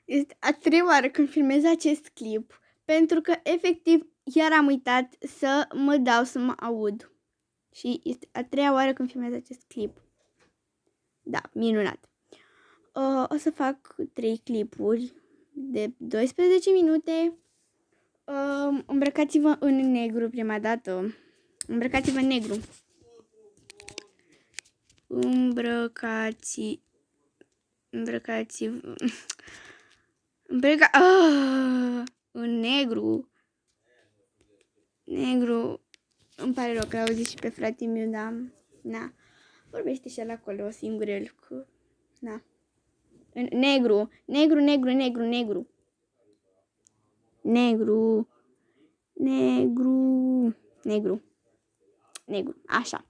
Este a treia oară când filmez acest clip, pentru că efectiv iar am uitat să mă dau să mă aud. Și este a treia oară când filmez acest clip. Da, minunat. O să fac 3 clipuri de 12 minute. Îmbrăcați-vă în negru prima dată. Îmbrăcați-vă în negru. Îmbrăcați-vă în negru. Negru. Îmi pare rău că auziți și pe fratele meu, dar na. Vorbește și el acolo singur el cu na. În negru. Negru. Așa.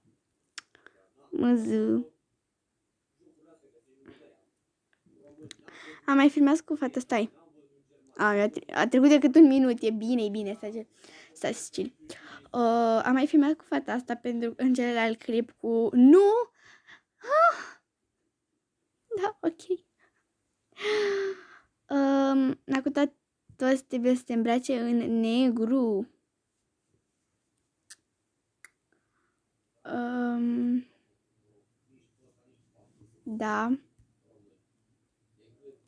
Am mai filmat cu fata, stai. A trecut decât un minut, e bine, stai chill. Am mai filmat cu fata asta pentru în celălalt clip cu... Nu! Da, ok. Acum toți trebuie să te îmbrace în negru. Da.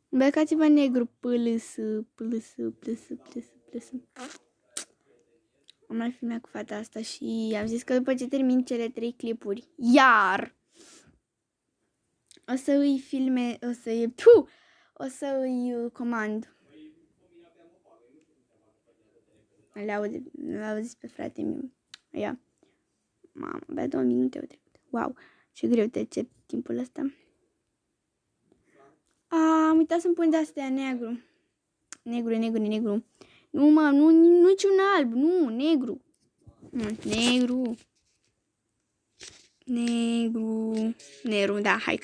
Îmbrăcați-vă în negru. Plâs. Am mai filmat cu fata asta și am zis că după ce termin cele 3 clipuri, iar o să îi filme, o să îi comand. L-auzi pe fratele meu. Ia. Mamă, abia 2 minute au trecut. Wow, ce greu trece timpul ăsta. Am uitat să-mi pun de-astea negru. Negru. Nu, mă, nu niciun alb, nu, negru. Negru, da, hai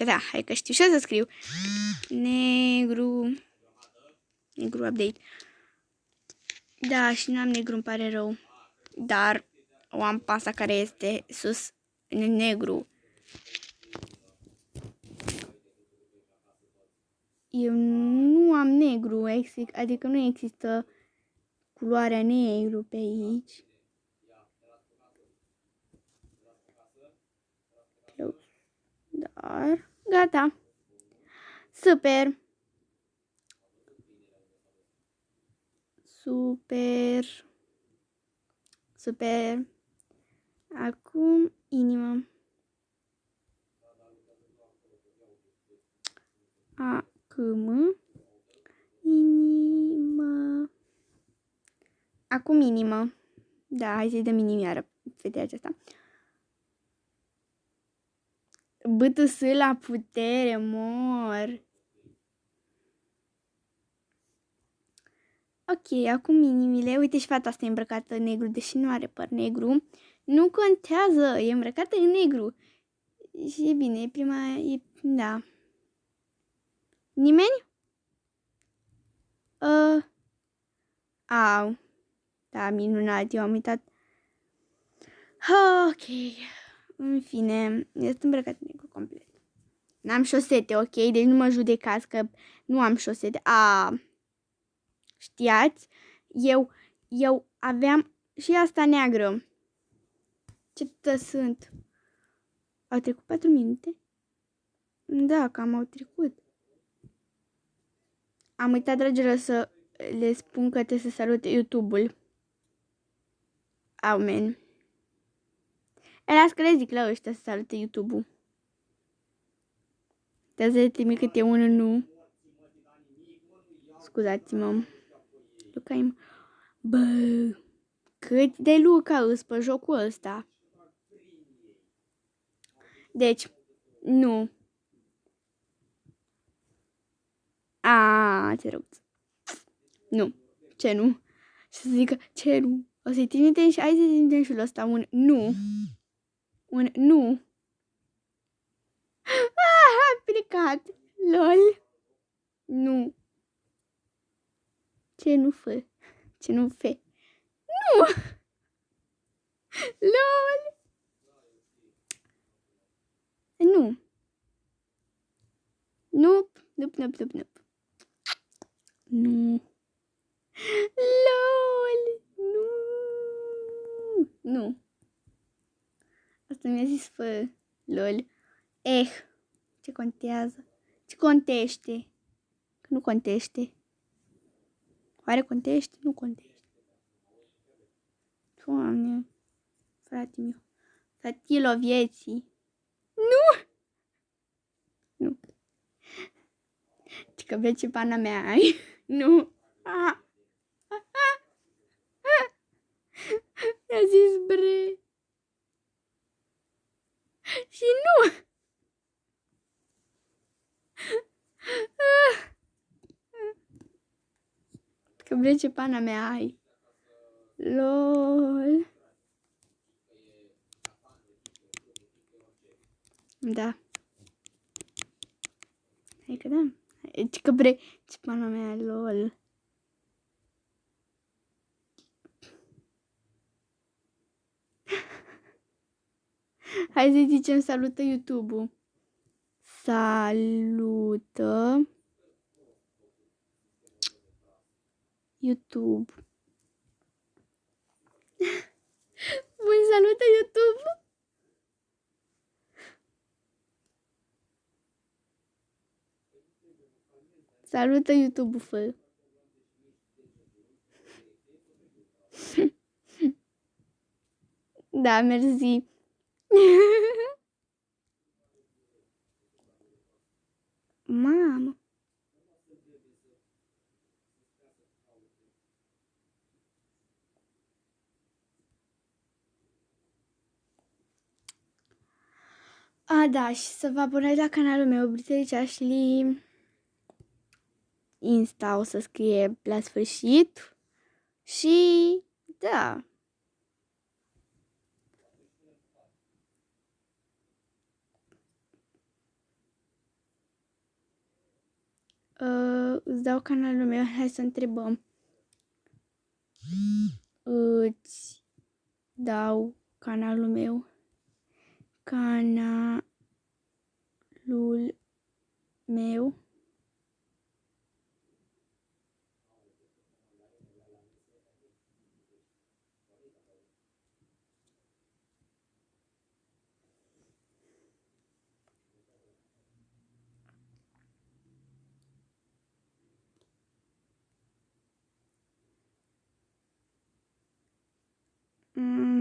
că știu ce să scriu. Negru update. Da, și nu am negru, îmi pare rău. Dar o am pasa care este sus în negru. Eu nu am negru, adică nu există culoarea negru pe aici. Dar, gata. Super. Acum inimă. Acum inimă. Da, hai să-i dăm inimioară fetea aceasta. BTS la putere, mor. Ok, acum inimile. Uite și fata asta e îmbrăcată în negru, deși nu are păr negru. Nu contează, e îmbrăcată în negru. Și e bine, da. Nimeni? Au. Da, minunat, eu am uitat. Ok. În fine, este îmbrăcat în negru complet. N-am șosete, ok? Deci nu mă judecați că nu am șosete. Știați? Eu aveam și asta neagră. Ce sunt? Au trecut 4 minute? Da, cam au trecut. Am uitat, dragilor, să le spun că trebuie să salute YouTube-ul. Amen. Las că le zic la ăștia să salute YouTube-ul. Trebuie să trimit câte unul, nu. Scuzați-mă. Luca-i. Bă, cât de Luca îs pe jocul ăsta. Deci, nu. Ce rău. Nu. Ce nu? Și să zică, ce nu? O să-i trimitem și hai să-i trimitem și ăsta un nu. Un nu. Am plecat. Lol. Nu. Ce nu fă? Ce nu fe? Nu. Lol. Nu. Nope. Nu. LOL! Nu! Nu. Asta mi-a zis fă LOL. Ce contează? Ce contește? Că nu contește. Oare contește? Nu contește. Doamne, frate meu. Fratilo vieții. Nu! Nu. Că vezi ce pana mea ai. Nu. Mi-a zis bre. Și nu. Că vezi ce pana mea ai. LOL. Da. Hai că da. Că bre. Ce pana mea, LOL. Hai să zicem salută YouTube-ul. Salută YouTube. Bun, salută YouTube. Salută YouTube-ul, fă. Da, mersi. Mamă. Da, și să vă abonați la canalul meu, Britelnici Ashley. Insta o să scrie la sfârșit. Și da. Îți dau canalul meu, hai să întrebăm. Îți dau canalul meu. Canalul meu.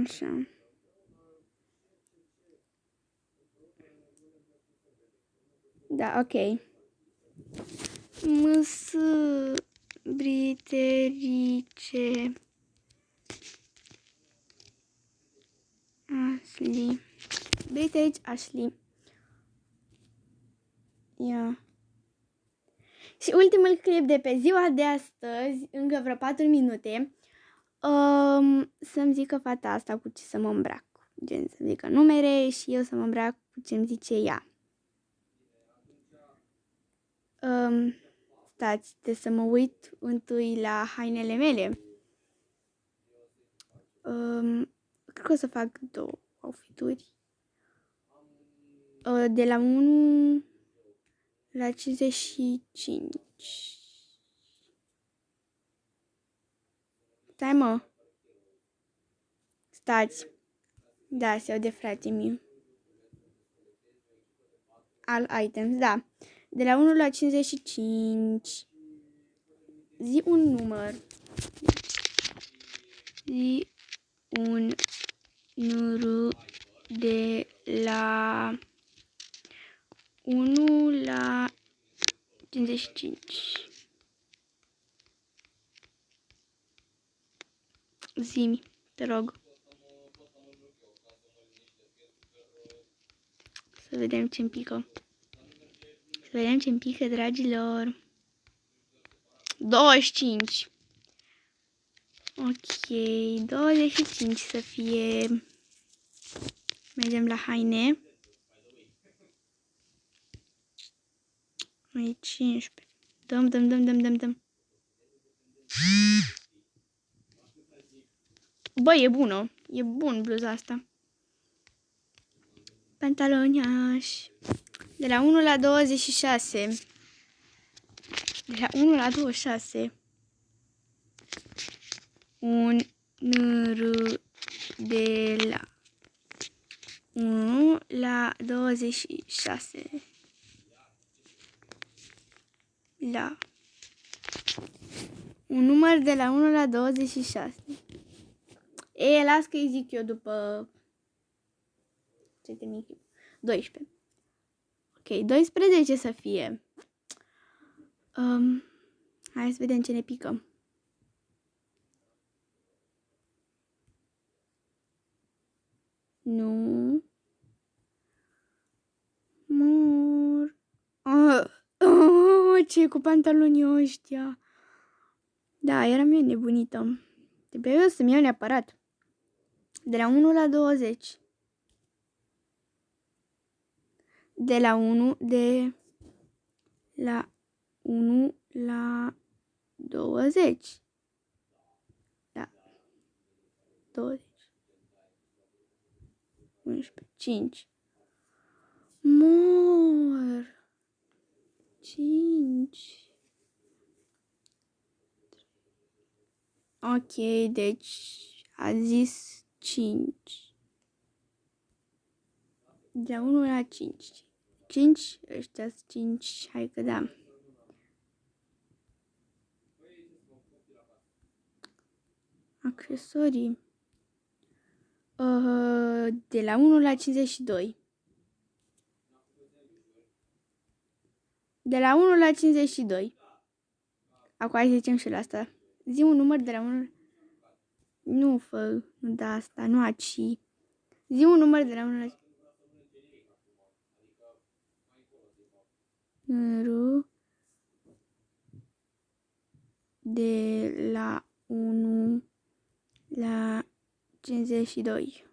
Așa. Da, ok. Briterice Ashley. Briterici Ashley. Ia. Și ultimul clip de pe ziua de astăzi, încă vreo 4 minute, să-mi zică fata asta cu ce să mă îmbrac. Gen să-mi zică numere și eu să mă îmbrac cu ce-mi zice ea. Stați, de să mă uit întâi la hainele mele. Cred că o să fac 2 outfituri. De la 1 la 55. Stai, mă. Stați. Da, se aude, frate meu. All items, da. De la 1 la 55. Zi un număr. Zi un număr de la 1 la 55. Zi-mi, te rog. Să vedem ce-mi pică. Să vedem ce-mi pică, dragilor. 25. Ok, 25 să fie. Mergem la haine. Mai 15. Dăm. Bă, e bună. E bun bluza asta. Pantaloniaș. De la 1 la 26. De la 1 la 26. Un număr de la 1 la 26. La. Un număr de la 1 la 26. E, las că îi zic eu după ce termin clipul. 12. Ok, 12 să fie. Hai să vedem ce ne pică. Nu. Mor. Ce e cu pantalonii ăștia? Da, eram eu nebunită. Trebuia eu să-mi iau neapărat. De la 1 la 20. De la 1 la 20. Da. 20. 11. 5. Mor. 5. Ok, deci a zis 5. De la 1 la 5. 5, ăștia 5, hai că da. Accesorii. De la 1 la 52. De la 1 la 52. Acum hai să zicem și la asta. Zi un număr de la 1. Nu fă, nu da asta, nu aci. Zi un număr de la 1 la. Numărul de la 1 la 52.